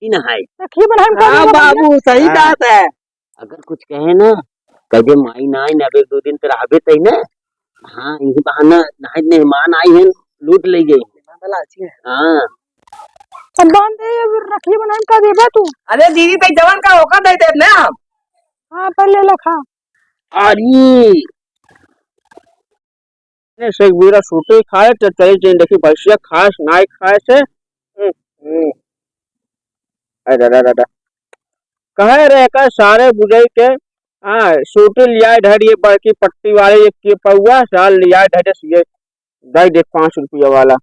कि ना है। रखिए बनाए हाँ बाबू सही बात है। अगर कुछ कहे ना कह दे माई ना आई ना, अब 1-2 दिन तो रहबे तई ना। हाँ यही बहाना नहाय मेहमान आई है लूट ले गई। हाँ अब बांध दे रखिए बनाए का देबा तू। अरे दीदी तई जवान का होका दे दे ना हम। हाँ पहले लखा अरे से एक बेरा सूटे खाए तो चली जाए देखी भैया खास नाई खाए से। अरे दादा कहे रे का सारे बुझई के हाँ सूटे लिया ढड़िए बड़की पट्टी वाले एक के पौआ साल लिया ढड़े ये दे दे 5 रुपया वाला।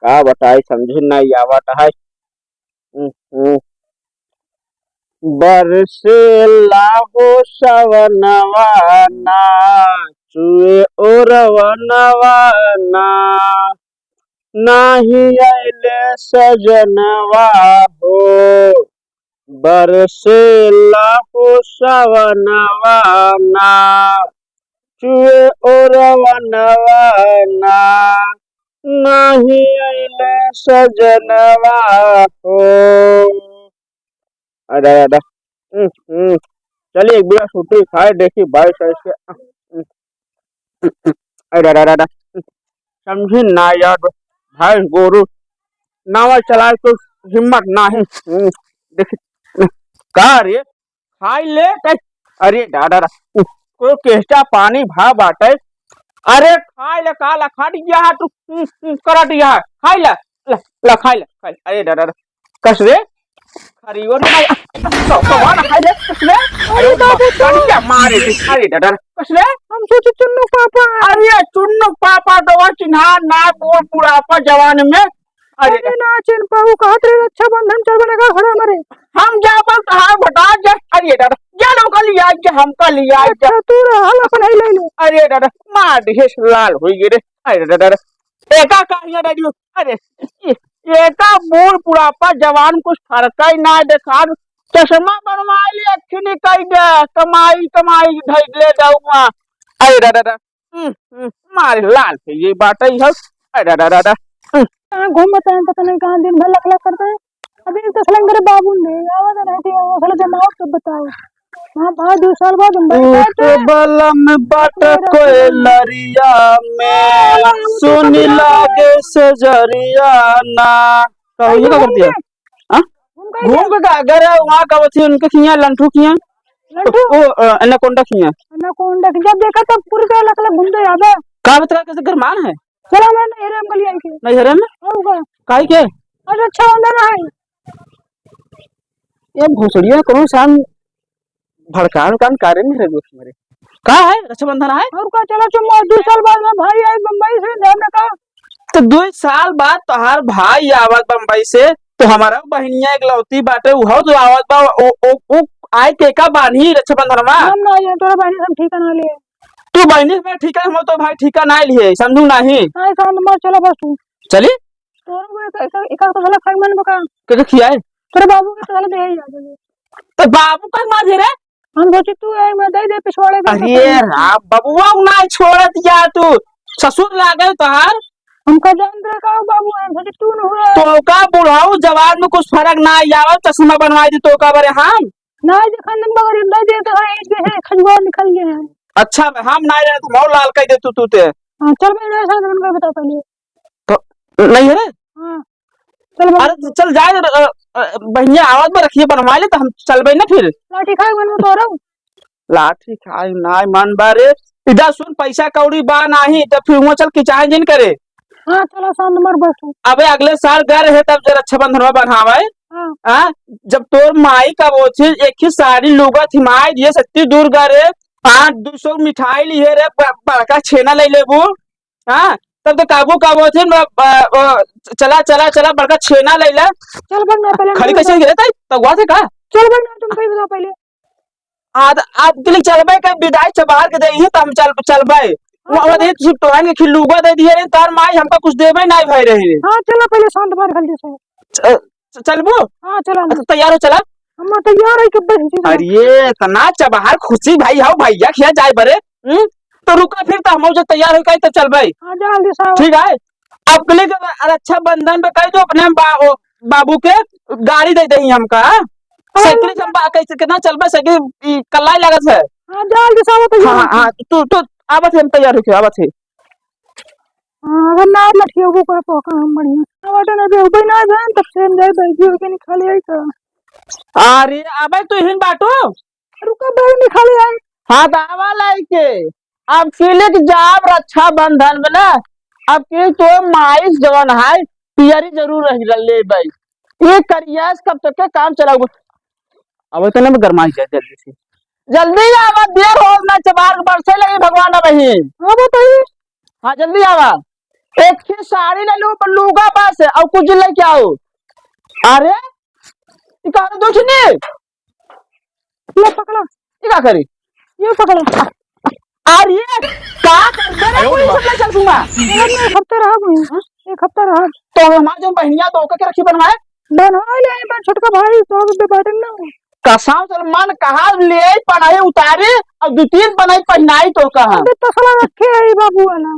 का बताई समझे नहीं आवत है। बरसे लाहो सवनवा नाचुए ओरवनवा ना नाही आइले सजनवा हो। बरसे लाहो सवनवा नाचुए ओरवनवा ना नाही आइले सजनवा हो। अरे अरे चलिए एक बिना छुट्टी खाए देखी 22 के। अरे अरे समझी ना यार भाई गोरू नावा चलाए तो हिम्मत ना है। देखी का रे खाई ले अरे दादा कोई केस्टा पानी भा बाटे। अरे खाई ले काला खा दिया तू करा दिया खाई ले ला खाई ले अरे दादा कस रे खरीवर नहीं तो कौन खाई ले कस रे। अरे बाबू क्या मारे अरे दादा कस रे हम सोचे चुन्नू पापा। अरे चुन्नू पापा दवा चिन्हा ना बोल बुढ़ापा जवान में। अरे ना चिन पाऊ कहत रे अच्छा बंधन चल बनेगा खड़ा मरे हम जा पर कहा बता जा। अरे दादा जा लो कल लिया जा हम कल लिया जा तू रहल अपन ही ले ले। अरे दादा मार दिए लाल हो गए रे। अरे दादा एका कहानियां दादी अरे एका बूढ़ बुढ़ापा जवान कुछ फर्क ही ना देखा चश्मा बनवा ली अच्छी निकल गया कमाई कमाई धैले जाऊंगा। अरे दादा मार लाल से ये बात ही है। अरे दादा घूमता है पता नहीं कहाँ दिन भर लख करता है। अभी तो सलंगर बाबू ने आवाज नहीं थी वो साला जमाओ तो बताओ। हाँ भाई 2 साल बाद बलम बाट कोई लरिया में सुन लागे सजरिया ना कहिए का कर दिया। हाँ घूम के अगर वहाँ का थी उनके खिया लंठू खिया ओ एनाकोंडा खिया एनाकोंडा जब देखा तब पूरी का लख घूमते आवे का बता कैसे गरमान है। चला मैं नहरे में गली आई के नहरे में होगा काई के अरे अच्छा अंदर है ये भोसड़िया कौन शाम भड़कान कान कार्य नहीं है दोस्त मेरे का है रक्षाबंधन है और का चला चुम्मा 2 साल बाद में भाई आई बम्बई से हमने कहा तो 2 साल बाद तोहार भाई आवत बम्बई से तो हमारा बहनिया एक लौती बाटे उहो जो आवत बा ओ आए के का बानी रक्षाबंधन में हम ना ये तोरा बहनी हम ठीक ना लिए तू बहनी में ठीक है हम तो भाई ठीक ना लिए समझू नहीं हां शाम में चला बस तू चली तोरा को एक का साला खाई मन बका के खियाए तेरे बाबू के साला दे ही आ तो बाबू का मार दे रे हम सोचे तू आई मैं दे दे पिछवाड़े में। अरे राम बबुआ ना छोड़त या तू ससुर लागे तोहार हमका जान दे का बाबू है सोचे तू न हुआ तो का बुढ़ाऊ जवान में कुछ फर्क ना आवा चश्मा बनवा दी तो का बरे हम ना देखन दिन बगर हम दे तो है खजवा निकल गए हैं। अच्छा हम ना रहे तो मौ लाल कह दे तू ते हां चल मैं ऐसा दिन बता पहले तो नहीं है। हां चल अरे चल जाए बहनिया आवाज में रखिए बनवा ले तो हम चलबे ना फिर लाठी खाए मन तो रहो लाठी खाए ना मन बारे इधर सुन पैसा कौड़ी बा नहीं तो फिर वो चल किचाए जिन करे। हां चलो शाम नंबर बस अबे अगले साल घर है तब जरा रक्षाबंधन बनवावे। हां जब तोर माई का वो थी एक ही साड़ी लुगा थी माई दिए सत्ती दूर गरे 500 मिठाई लिए रे बड़का छेना ले लेबू। हां तब तो काबू काबू थे चला चला चला बड़का छेना ले ले चल बन पहले खड़ी कैसे गिरे तो हुआ थे का चल बन तुम कहीं बता पहले आज के लिए चलबे के विदाई चबार के देही तो हम चलबे वो दे तू तोहन के खिलुगा दे दिए रे तार माई हमका कुछ देबे नहीं भाई रही। हां चलो पहले शांत बार जल्दी से चलबो। हां चलो तैयार हो चला हम तैयार है कब। अरे तना चबार खुशी भाई हाउ भैया खिया जाए बरे तो रुका फिर तो हम जो तैयार हो गए तो चलबे। हां जल्दी से ठीक है अब के लिए रक्षाबंधन पे कह दो अपने बाबू के गाड़ी दे दही हमका साइकिल से हम कैसे कितना चलबे साइकिल कल्ला लागत है। हां जाल के साथ तो हाँ हाँ तू आवत है हम तैयार होके आवत है। अगर ना लठियो को का पोका हम बढ़िया आवट ना बे उबे ना जान तब से हम जाए बैठी होके निकाले आई का। अरे अबे तू हिन बाटू रुका बे निकाले आई। हाँ दावा लाइके अब किलिक जाब रक्षा बंधन में ना अब के तो माइस जवन है पियरी जरूर रह ले भाई ये करियास कब तक के काम चलाऊ अब तो ना गरमाई जाए जल्दी आवा देर हो ना चबार बरसे लगी भगवान बही। हां बताइए। हाँ जल्दी आवा एक ही साड़ी ले लू लूगा पास और कुछ लेके आओ। अरे इकारो दोछनी ले पकड़ा ये क्या करी ये पकड़ा अरे का कर दे रे कोई सब ले चल दूंगा एक हफ्ता रहा कोई एक हफ्ता रहा तो हमारे जो बहनिया तो के रखी बनवाए बनवा ले आई बन छोटका भाई तो बे बाटन ना कसाव सलमान कहा ले पढ़ाई उतारे और दो तीन बनाई पहनाई तो कहा अबे तसला रखे आई बाबू वाला।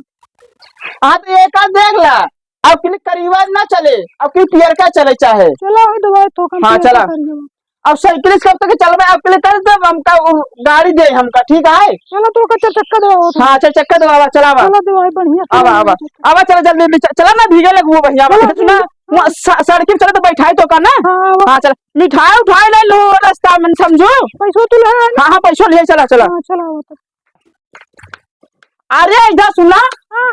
हाँ तो एक आध देख ला अब क्लिक करीबा ना चले अब क्लिक क्लियर का चले चाहे चला दवाई तो कम हाँ चला अब साइकिल कब तक चल रहा है आपके लिए कर दे हमका गाड़ी दे हमका ठीक है। चलो तो का चक्कर दे हाँ अच्छा चक्कर दवा चला चलो दवाई बढ़िया आवा आवा आवा चला जल्दी चला ना भीगे लग वो भैया सुना सड़क पे चले तो बैठाई तो का ना। हाँ चल मिठाई उठाई ले लो रास्ता में समझो पैसो तो ले हाँ हाँ पैसों ले चला चला चला वो तो अरे इधर सुना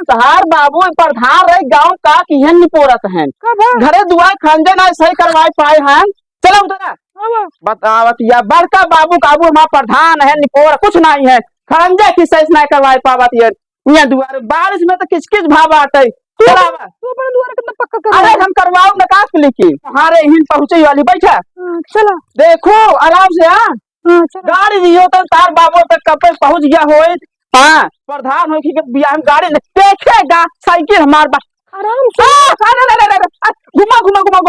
तहार बाबू प्रधान रहे गांव का कि हन निपोरत हैं घरे दुआ खंजन आज सही करवाई पाए हैं चला उधर बतावत या बड़का बाबू काबू हमारा प्रधान है निपोर कुछ नहीं है खंजा की सही नहीं करवाई पावत यार यहाँ दुआर बारिश में तो किच किच भाव आते चला तू अपने द्वार कितना पक्का कर अरे हम करवाऊ ना काट लिखी हमारे हिन पहुंचे वाली बैठा चला देखो आराम से हाँ चला गाड़ी दियो तो तार बाबू तक कब तक पहुंच गया हो। हाँ प्रधान हो कि बियाह में गाड़ी देखेगा साइकिल हमारे आराम से घुमा घुमा घुमा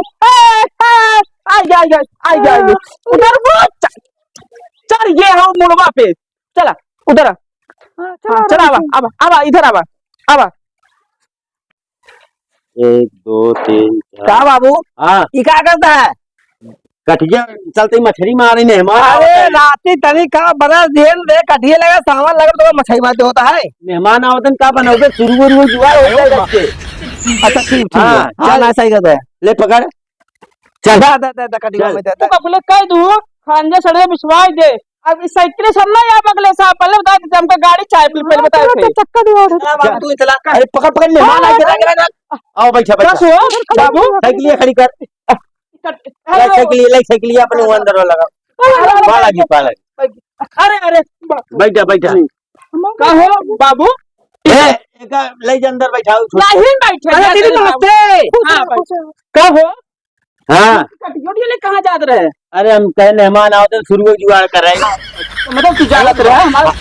आई गया उधर वो चल ये हो मुड़वा पे चला उधर चला आवा इधर आवा 1 2 3 क्या बाबू हाँ ये क्या करता है कटिया चलते ही मछली मारी ने अरे राती तनी का बड़ा देर दे कटिया लगा सामान लगा तो मछली मारते होता है मेहमान आवतन का बनाओगे शुरू जुआ होता है बच्चे। अच्छा ठीक हाँ ना सही करता है ले पकड़ चल दे कटिया में दे तो बोले कह दूं खांजा सड़े विश्वास दे अब इस साइकिल सब ना या बगले साहब पहले बता देते हमका गाड़ी चाय पहले बता थे चक्कर दे तू चला अरे पकड़ मेहमान आ गया आओ बैठा बाबू साइकिल खड़ी कर साइकिल अपने अंदर लगा पाला अरे अरे बैठा का हो बाबू एक ले अंदर बैठाओ नहीं बैठे अरे दीदी नमस्ते हां का हो हाँ कटियोटी ले कहां जात रहे अरे हम कहे मेहमान आओ तो शुरू जुगाड़ कर रहे मतलब तू जात रहे हमारा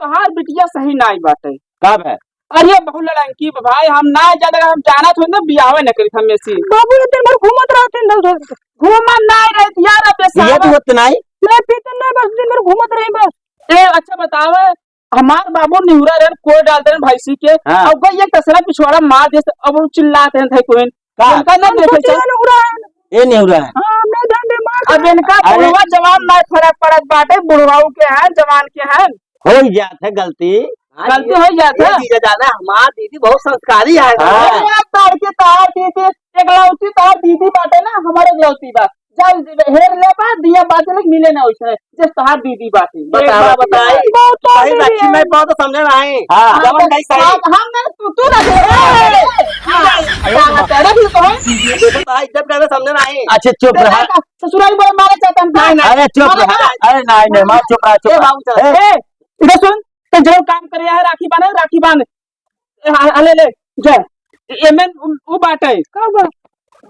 बाहर बिटिया सही नहीं बात है कब है अरे बहुत लड़की भाई हम ना ज्यादा हम जाना थोड़ी ना बियाह न करी हम ऐसी बाबू दिन भर घूमत रहते हैं घूमन नहीं रहती यार अब ये तो होत नहीं मैं पीते नहीं बस दिन भर घूमत रही बस ए अच्छा बताओ हमार बाबू निहुरा रहे कोई डालते हैं भैंसी के अब गई एक कसरा पिछवाड़ा मार दे अब वो चिल्लाते हैं कोई उनका ना देखे ये नेहुरा है हां मैं ध्यान दे मार अब इनका बुढ़वा जवान ना फर्क पड़त बाटे बुढ़वाऊ के हैं जवान के हैं हो जात है गलती हो जाता है जाना हमार दीदी बहुत संस्कारी है तार के तार दीदी एक लौती तार दीदी बाटे ना हमारे लौती बा जल हेर ले बा दिया बात लग मिले ना उसने जिस तार दीदी बाटे बताई सही रखी मैं बहुत समझ रहा है हां जवन नहीं सही हम तू ना तेरा भी तो देखो तो जब कहवे समझ रहा है अच्छा चुप रहा ससुराल बोले मारे चाहता नहीं अरे चुप रहा अरे नहीं मार चुप रहा चुप बाबू चल ए इधर सुन तो जो काम कर रहा है राखी बांध ले ले जा एमे वो बाटे कब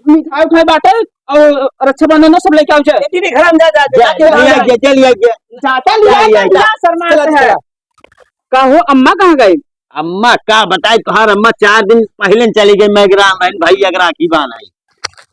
मिठाई उठाई बाटे और रक्षाबंधन सब लेके आओ जाए दीदी घर में जा चलिए जाता लिया शर्मा है का हो अम्मा कहाँ गई अम्मा का बताए तुहार अम्मा 4 दिन पहले चली गई मैं ग्राम बहन भाई अगर राखी बांधाई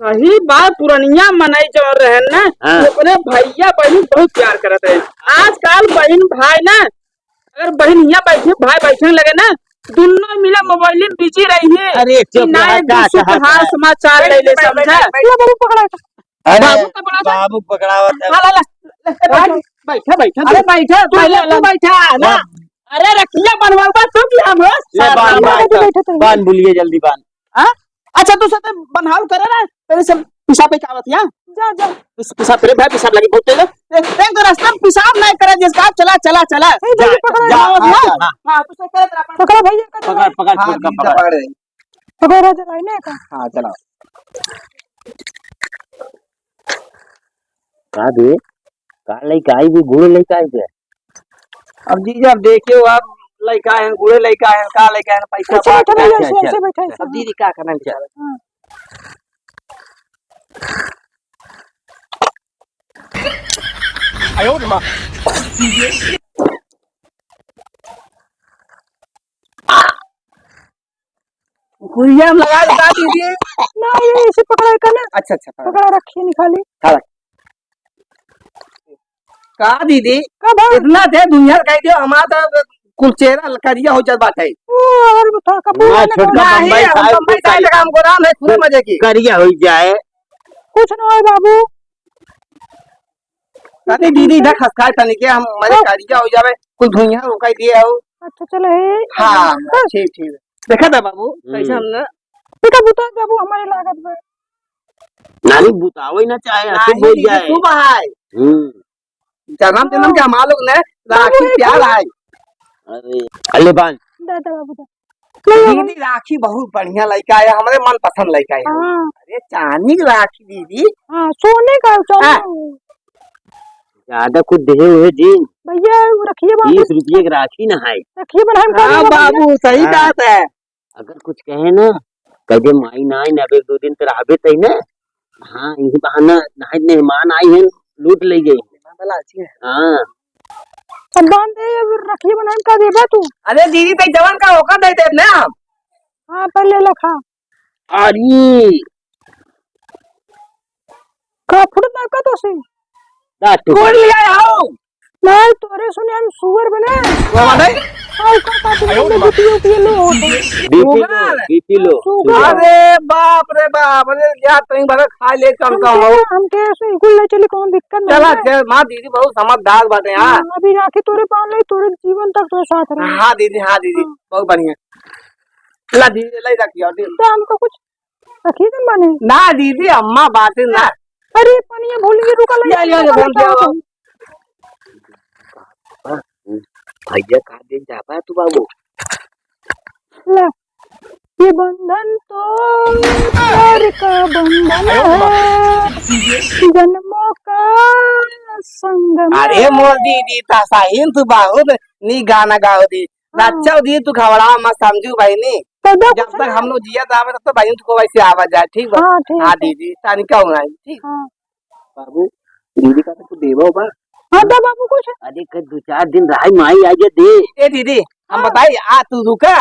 सही बात पुरानिया मनाई जो रहे ना अपने भैया बहन बहुत प्यार करते हैं आजकल बहन भाई ना अगर बहन यहाँ बैठे भाई बैठने लगे ना दोनों मिला मोबाइल में बिजी रही है। अरे चुप ना रहा, एक क्या दूसरे के कहता हाल है? समाचार ले ले समझा। ला बाबू पकड़ा था। अरे बाबू का बड़ा था। बाबू पकड़ावत है। ला ला ला बैठा बैठा अरे बैठा तू बैठा ना। अरे रखिया बनवाऊंगा तू क्या हम ले बांध बैठे बांध थे। बांध बोलिए जल्दी बांध। हाँ? अच्छा तू साथ बनहाल करे ना तेरे से पिसाब पे आवत या जा जा पिसाब तेरे भाई पिसाब लगी बहुत तेरे एक तो रास्ता में पिसाब नहीं करे जिसका चला चला चला ए जल्दी पकड़ा जा, आवत हाँ, ना। हाँ। हां तू से करे तेरा पकड़ा भैया का पकड़ पकड़ छोड़ का पकड़। पकड़ा जरा इन्हें का हां चला का दे का लइका आई भी गुड़ लइका आई बे। अब जीजा अब देखियो अब लइका है गुड़े लइका है का लइका है पैसा ऐसे बात बैठा भैया अच्छा, ऐसे अच्छा। बैठा ऐसे अब दीदी का करना चाहिए। हाँ। आयो रे मां गुड़िया में लगा देता दीदी। ना ये ऐसे पकड़ा का ना अच्छा अच्छा पकड़ा रखिए निकाली का दीदी का भाई इतना दे दुनिया कह दियो हमारा तो कुल चेहरा करिया हो जात बात है। ओ और बता कपूर ना, ने छोटका कहा, नहीं बम्बई हम साहब बम्बई का काम को नाम है पूरे मजे की। करिया हो जाए। कुछ ना है बाबू कहते दीदी इधर खसकाए तनी के हम मजे करिया हो जावे कुल दुनिया रोकाई दिए हो। अच्छा चलो हे हां ठीक ठीक देखा था बाबू कैसे हमने बेटा बता बाबू हमारी लागत में नानी बुताओ ही ना चाहे ऐसे बोल जाए। तू भाई जन्म जन्म के हम लोग ने राखी प्यार है। अरे अल्ले बांध दादा बाबू दा दीदी राखी बहुत बढ़िया लड़का है हमारे मन पसंद लड़का है। हाँ अरे चांदी की राखी दीदी हाँ सोने का सोने हाँ। ज्यादा कुछ दे हुए जी भैया वो रखिए बाबू 30 रुपये की राखी ना है। रखिए बनाए हम हाँ बाबू सही हाँ। बात है। अगर कुछ कहे ना कहे माई ना आई ना अब 1-2 दिन तो रहबे तई ना। हाँ यही बहाना नाहे मेहमान आई हैं लूट ले गई। हाँ अब बांध दे रखिए बनाए का देबा तू अरे दीदी तई जवान का होकर दे दे ना हम। हाँ पहले लखा अरे का फुट ना का तो से दाटू कौन लिया आओ नहीं तोरे सुने हम सुअर बने वो माने आओ का तुम गुटियों के लो बीपी लो अरे बाप रे बाप अरे यार तई भर खा ले कम कम हो। हम के ऐसे गुल ले चले कौन दिक्कत चला नहीं चल मां दीदी बहुत समझदार बात है। हां अभी राखी तोरे पान ले तोरे जीवन तक तो साथ रहे हाँ दीदी बहुत बढ़िया। ला दीदी ले रखियो दीदी तो हमको कुछ रखिए तुम माने ना दीदी अम्मा बात ना। अरे पनिया भूल गई रुका ले या भूल गया भैया का दिन जापा तू बाबू। ले ये बंधन तो प्यार का बंधन है जन्मों का संगम अरे मोर दीदी ता साहिन तू बहुत नी गाना गाओ दी अच्छा दी तू खवड़ा मत समझू भाई नी जब तक हम लोग जिया दावे तब तक भाई तुमको वैसे आवाज जाए ठीक बा। हाँ, ठीक हाँ है। दीदी तानिका होना ठीक हाँ बाबू दीदी का तो देवो बा। हाँ दा बाबू कुछ अरे कर 2-4 दिन रहा माई आगे दे। ए दीदी हम बताई आ तू रुका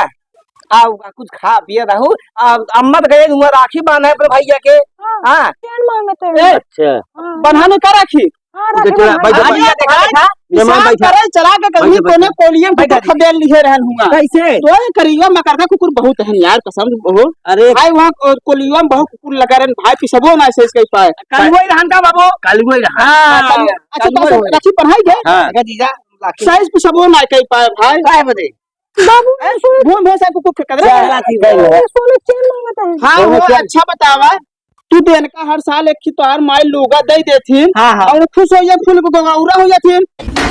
आ कुछ खा पिए रहू अम्मा तो गए हुआ राखी बांधा है अपने भैया के। हाँ क्या मांगते हैं अच्छा हाँ बन्हाने का राखी हाँ तो राखी चला, बंधन। बैठो, आज ये मेहमान हिसाब बैठा। करे चला के कहीं बैठो, कोने बैठो। कोलियम बैठो, के खदेड़ लिए रहन हुआ कैसे तो ये करियो में करका कुकुर बहुत है यार कसम बहुत अरे भाई वहां कोलियो में बहुत कुकुर लगा रहन भाई पिसबो ना से इसके पाए कल वही रहन का बाबू कल वो रहा। हां अच्छा तो राखी पढ़ाई गए हाँ। लगा जीजा साइज पिसबो ना कई पाए भाई काय बदे बाबू भूम भैंसा कुकुर के कदर सोने चेन मांगते हैं हां वो अच्छा बतावा तू तो इनका हर साल एक तोहार माई लोगा दे देथिन और खुश हो जा फूल को गौरा हो जाथिन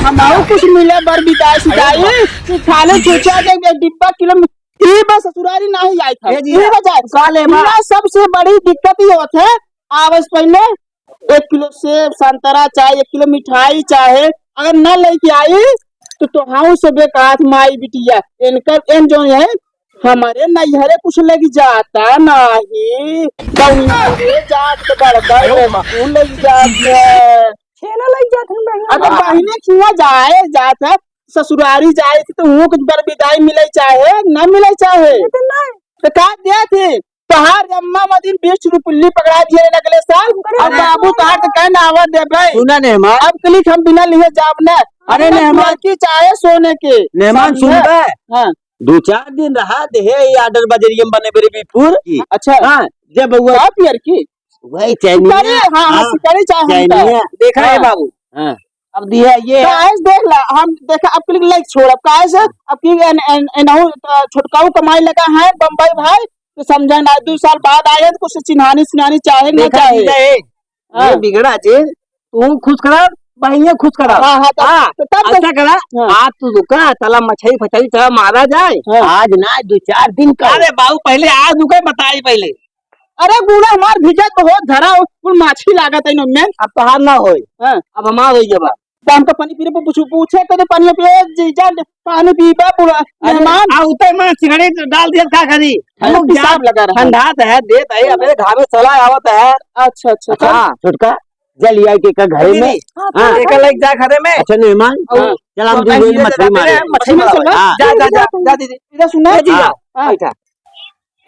हमारो कुछ मिले बर बिताए सिताई तू खाले चोचा दे एक डिब्बा किलो ई बस ससुरारी नहीं आई था ये वजह काले मेरा सबसे बड़ी दिक्कत ये होत है आवस पहले 1 किलो सेब संतरा चाहे 1 किलो मिठाई चाहे अगर न लेके आई तो हाउ से बेकार माई बिटिया इनकर इन जो है हमारे नैहरे कुछ लग जाता नहीं गौनिया जात के बड़का स्कूल लग जाते छेना लग जाते हैं बहन अगर बहने खिया जाए जात है ससुरारी जाए तो वो कुछ बर विदाई मिले चाहे न मिले चाहे तो का दे थे तोहार अम्मा मदीन 20 रुपये पकड़ा दिए अगले साल अब बाबू तोहार के कहना आवाज दे भाई सुना नेहमान अब क्लिक हम बिना लिए जाब न अरे मेहमान की चाहे सोने के नेहमान सुन बे हाँ 2-4 दिन रहा दे ये ऑर्डर बजरियम बने बेरे बीपुर की। अच्छा हाँ जब बउआ आप यार की वही चाइनीज शिकारी, हाँ हाँ शिकारी चाहे हमका। चाइनीज देखा है हाँ। बाबू हाँ अब दिया ये काहे से देख ला हम देखा आपके लिए लाइक छोड़ अब काहे से आपकी एनहु छोटकाऊ कमाई लगा है बम्बई भाई तो समझे ना 2 साल बाद आए तो कुछ चिन्हानी सिन्हानी चाहे ना देखा चाहे जीजा ये हाँ। बिगड़ा जे तू खुश करा बहिया खुश करा। हाँ हाँ हाँ, तो तब ऐसा करा हाँ। आज तू रुका तला मछली फछली तला मारा जाए हाँ। आज ना 2-4 दिन का। अरे बाबू पहले आज रुके बताई पहले अरे गुड़ा हमार भिजा तो हो धरा हो कुल माछी लागत है में अब तो हार ना होई हाँ। अब हमार होई जब तो हम तो पानी पीने पे पूछे तो पानी पिए जीजा पानी पीबा पूरा मेहमान आ उते में सिगरेट डाल दिया का करी हम लोग हिसाब लगा रहा है। ठंडा है देत है अपने घर में चला आवत है। अच्छा अच्छा हाँ छुटका जल आई के का घर में हाँ एक लाइक जा खरे में अच्छा मेहमान हाँ। चल हम जो मछली मारे मछली मार चल हाँ। जा दीदी इधर सुना हाँ। हाँ।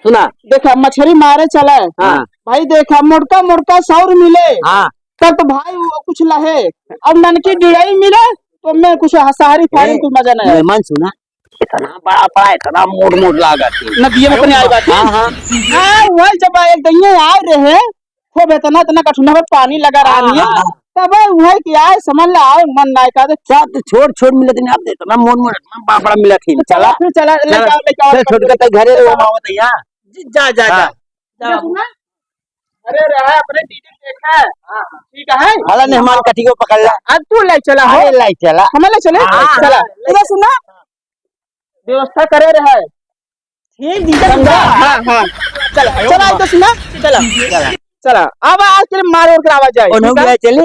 सुना देखा मछली मारे चला हाँ भाई देखा मोटका मोटका 100 मिले हाँ तब तो भाई वो कुछ लहे अब ननकी डिड़ाई मिले तो मैं कुछ हसारी फारी कुछ मजा नहीं आया मेहमान सुना इतना बड़ा बड़ा इतना मोड़ मोड़ लागत नदिये में अपने आई बात हाँ हाँ हाँ वही जब एक दैये आ रहे खूब इतना इतना कठुना में पानी लगा रहा है हाँ। तब वही कि आए समझ ला आओ मन ना का सब तो छोड़ छोड़ मिलत नहीं आप इतना मोड़ मोड़ इतना बड़ा बड़ा मिलत ही चला फिर चला चल छोड़ के तक घरे वो आवत है यहाँ जा जा जा जा अरे रहा अपने टीवी देखा है ठीक है हाला ने हमारे कटी को पकड़ ला आज तू ले चला हो अरे लाई चला हमें ले चले हाँ, चला हाँ, इधर सुना व्यवस्था करे रहे ठीक दीदा समझा हाँ हाँ चला चला इधर सुना चला चला चला अब आज के मार और आवाज जाए उन्होंने चले